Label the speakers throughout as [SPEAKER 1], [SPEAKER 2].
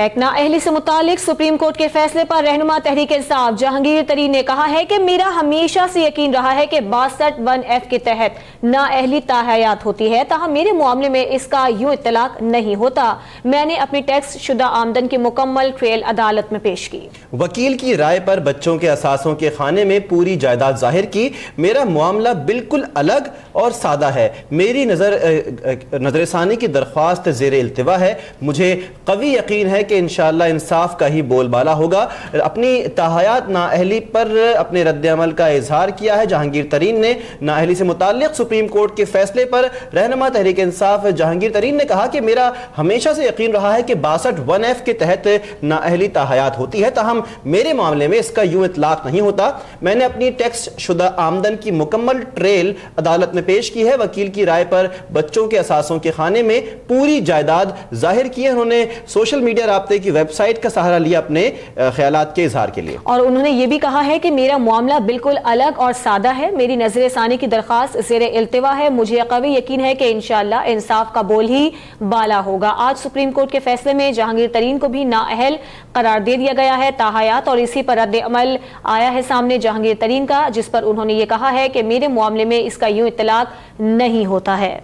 [SPEAKER 1] नाअहली से मुतालिक supreme court के फैसले पर रहनुमा तहरीक इंसाफ जहांगीर तरीन ने कहा है कि मेरा हमेशा से यकीन रहा है कि 62(1)F के तहत नाअहली ताहयात होती है, ताहम मेरे मामले में इसका यूं इत्तलाक नहीं होता। मैंने अपनी टैक्स शुदा आमदन की मुकम्मल ट्रेल अदालत में पेश की। वकील की राय पर बच्चों के असासों के खाने में पूरी जायदाद जाहिर की। मेरा मामला बिल्कुल अलग और सादा है। मेरी नजरसानी की दरख्वास्त ज़ेर इल्तिवा है। मुझे कवी यकीन है कि इंशाअल्लाह इंसाफ का ही बोलबाला होगा। अपनी ताहयात नाअहली पर अपने रद्द-ए-अमल का इजहार किया है जहांगीर तरीन ने। नाअहली से मुताल्लिक सुप्रीम कोर्ट के फैसले पर रहनुमा तहरीक इंसाफ जहांगीर तरीन ने कहा कि मेरा हमेशा से यकीन रहा है कि 62(1)F के तहत नाअहली ताहयात होती है, ताहम मेरे मामले में इसका यूं इतलाक नहीं होता। मैंने अपनी टैक्स शुदा आमदन की मुकम्मल ट्रेल अदालत में पेश की है। वकील की राय पर बच्चों के असासों के खाने में पूरी जायदाद जाहिर की है। उन्होंने सोशल मीडिया राब्ते की वेबसाइट का सहारा लिया अपने ख्यालात के इजहार के लिए, और उन्होंने ये भी कहा है कि मेरा मामला बिल्कुल अलग और सादा है। मेरी नजरसानी की दरख्वास्त ज़ेर इल्तिवा है। मुझे कवी यकीन है कि इंशाअल्लाह इंसाफ का बोल ही बाला होगा। आज सुप्रीम कोर्ट के फैसले में जहांगीर तरीन को भी नाअहल करार दे दिया गया है ताहयात, और इसी पर रद्द अमल आया है सामने जहांगीर तरीन का, जिस पर उन्होंने ये कहा है कि मेरे मामले में इसका यूं इत्तलाक नहीं होता है।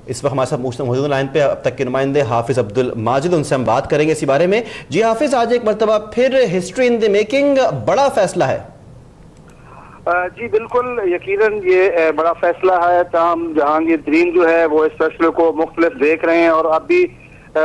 [SPEAKER 1] इस वक्त हमारे साथ मौजूद लाइन पे अब तक के नुमाइंदे हाफिज अब्दुल माजिद, उनसे हम बात करेंगे इसी बारे में। जी हाफिज, आज एक मरतबा फिर हिस्ट्री इन द मेकिंग बड़ा फैसला है।
[SPEAKER 2] जी बिल्कुल, यकीनन ये बड़ा फैसला है। ताहम जहांगीर तरीन जो है वो इस फैसले को मुख्तलिफ देख रहे हैं और अब भी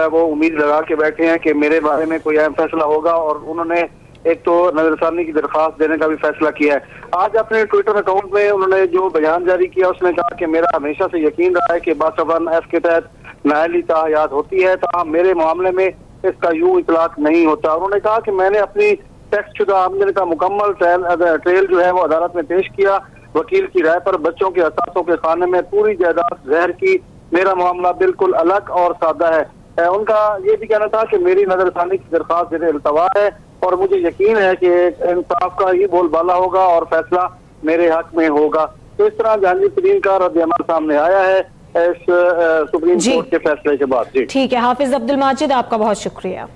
[SPEAKER 2] वो उम्मीद लगा के बैठे हैं कि मेरे बारे में कोई अहम फैसला होगा, और उन्होंने एक तो नजरसानी की दरख्वास्त देने का भी फैसला किया है। आज अपने ट्विटर अकाउंट में उन्होंने जो बयान जारी किया उसमें कहा कि मेरा हमेशा से यकीन रहा है कि 62(1)F के तहत नाअहली ताहयात होती है, ताहम मेरे मामले में इसका यूं इतलाक नहीं होता। उन्होंने कहा कि मैंने अपनी टैक्स शुदा आमदन का मुकम्मल ट्रेल जो है वो अदालत में पेश किया। वकील की राय पर बच्चों के असासों के खाने में पूरी जायदाद जहर की। मेरा मामला बिल्कुल अलग और सादा है। उनका ये भी कहना था कि मेरी नजरसानी की दरख्वास्त ज़ेर इल्तिवा है और मुझे यकीन है कि इंसाफ का ही बोलबाला होगा और फैसला मेरे हक में होगा। तो इस तरह जहांगीर तरीन का रद्द-ए-अमल सामने आया है इस सुप्रीम कोर्ट के फैसले के बाद। जी ठीक है हाफिज अब्दुल माजिद, आपका बहुत शुक्रिया।